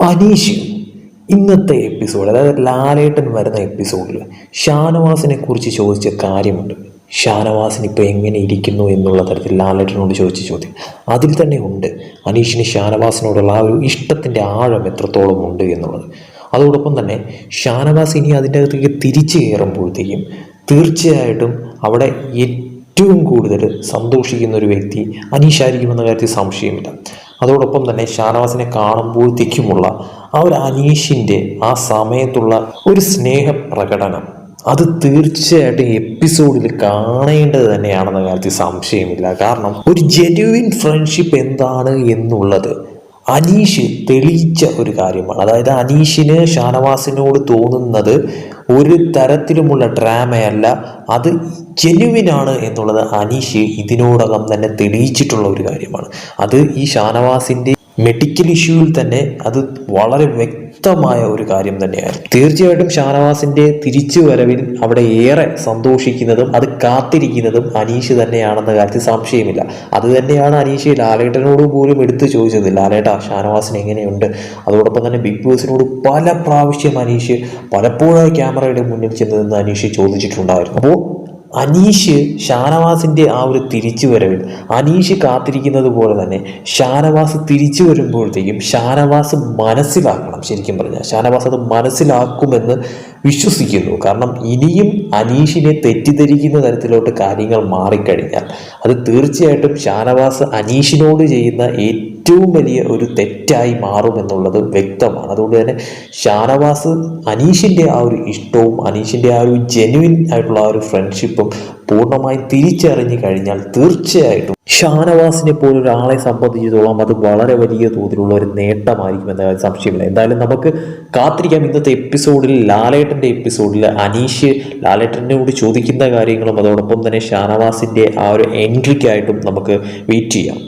അനീഷ് ഇന്നത്തെ എപ്പിസോഡ്, അതായത് ലാലേട്ടൻ വരുന്ന എപ്പിസോഡിൽ ഷാനവാസിനെ കുറിച്ച് ചോദിച്ച കാര്യമുണ്ട്. ഷാനവാസിന് ഇപ്പോൾ എങ്ങനെ ഇരിക്കുന്നു എന്നുള്ള തരത്തിൽ ലാലേട്ടനോട് ചോദിച്ച ചോദ്യം അതിൽ തന്നെ ഉണ്ട് അനീഷിന് ഷാനവാസിനോടുള്ള ആ ഒരു ഇഷ്ടത്തിൻ്റെ ആഴം എത്രത്തോളം ഉണ്ട് എന്നുള്ളത്. അതോടൊപ്പം തന്നെ ഷാനവാസ് ഇനി അതിൻ്റെ അകത്തേക്ക് തിരിച്ചു കയറുമ്പോഴത്തേക്കും തീർച്ചയായിട്ടും അവിടെ ഏറ്റവും കൂടുതൽ സന്തോഷിക്കുന്ന ഒരു വ്യക്തി അനീഷായിരിക്കുമെന്ന കാര്യത്തിൽ സംശയമില്ല. അതോടൊപ്പം തന്നെ ഷാനവാസിനെ കാണുമ്പോഴത്തേക്കുമുള്ള ആ ഒരു അനീഷിൻ്റെ ആ സമയത്തുള്ള ഒരു സ്നേഹപ്രകടനം അത് തീർച്ചയായിട്ടും എപ്പിസോഡിൽ കാണേണ്ടത് തന്നെയാണെന്ന കാര്യത്തിൽ സംശയമില്ല. കാരണം ഒരു ജെന്യുവിൻ ഫ്രണ്ട്ഷിപ്പ് എന്താണ് എന്നുള്ളത് അനീഷ് തെളിയിച്ച ഒരു കാര്യമാണ്. അതായത് അനീഷിന് ഷാനവാസിനോട് തോന്നുന്നത് ഒരു തരത്തിലുമുള്ള ഡ്രാമയല്ല, അത് ജെന്യുവിനാണ് എന്നുള്ളത് അനീഷ് ഇതിനോടകം തന്നെ തെളിയിച്ചിട്ടുള്ള ഒരു കാര്യമാണ്. അത് ഈ ഷാനവാസിൻ്റെ മെഡിക്കൽ ഇഷ്യൂവിൽ തന്നെ അത് വളരെ വ്യക്തമായ ഒരു കാര്യം തന്നെയായിരുന്നു. തീർച്ചയായിട്ടും ഷാനവാസിൻ്റെ തിരിച്ചു വരവിൽ അവിടെ ഏറെ സന്തോഷിക്കുന്നതും അത് കാത്തിരിക്കുന്നതും അനീഷ് തന്നെയാണെന്ന കാര്യത്തിൽ സംശയമില്ല. അത് തന്നെയാണ് അനീഷ് ലാലേട്ടനോട് പോലും എടുത്തു ചോദിച്ചത്, ലാലേട്ടാ ഷാനവാസിന് എങ്ങനെയുണ്ട്. അതോടൊപ്പം തന്നെ ബിഗ് ബോസിനോട് പല പ്രാവശ്യം അനീഷ് പലപ്പോഴായി ക്യാമറയുടെ മുന്നിൽ ചെന്നതെന്ന് അനീഷ് ചോദിച്ചിട്ടുണ്ടായിരുന്നു. അപ്പോൾ അനീഷ് ഷാനവാസിൻ്റെ ആ ഒരു തിരിച്ചു വരവിൽ അനീഷ് കാത്തിരിക്കുന്നത് പോലെ തന്നെ ഷാനവാസ് തിരിച്ചു വരുമ്പോഴത്തേക്കും ഷാനവാസ് മനസ്സിലാക്കണം. ശരിക്കും പറഞ്ഞാൽ ഷാനവാസ് അത് മനസ്സിലാക്കുമെന്ന് വിശ്വസിക്കുന്നു. കാരണം ഇനിയും അനീഷിനെ തെറ്റിദ്ധരിക്കുന്ന തരത്തിലോട്ട് കാര്യങ്ങൾ മാറിക്കഴിഞ്ഞാൽ അത് തീർച്ചയായിട്ടും ഷാനവാസ് അനീഷിനോട് ചെയ്യുന്ന ഏറ്റവും വലിയ ഒരു തെറ്റായി മാറുമെന്നുള്ളത് വ്യക്തമാണ്. അതുകൊണ്ട് തന്നെ ഷാനവാസ് അനീഷിൻ്റെ ആ ഒരു ഇഷ്ടവും അനീഷിൻ്റെ ആ ഒരു ജെന്യുവിൻ ആയിട്ടുള്ള ആ ഒരു ഫ്രണ്ട്ഷിപ്പും പൂർണ്ണമായി തിരിച്ചറിഞ്ഞു കഴിഞ്ഞാൽ തീർച്ചയായിട്ടും ഷാനവാസിനെ പോലൊരാളെ സംബന്ധിച്ചിടത്തോളം അത് വളരെ വലിയ തോതിലുള്ള ഒരു നേട്ടമായിരിക്കും എന്ന സംശയമില്ല. എന്തായാലും നമുക്ക് കാത്തിരിക്കാം. ഇന്നത്തെ എപ്പിസോഡിൽ ലാലേട്ടൻ്റെ എപ്പിസോഡിൽ അനീഷ് ലാലേട്ടനോട് ചോദിക്കുന്ന കാര്യങ്ങളും അതോടൊപ്പം തന്നെ ഷാനവാസിൻ്റെ ആ ഒരു എൻട്രിക്കായിട്ടും നമുക്ക് വെയിറ്റ് ചെയ്യാം.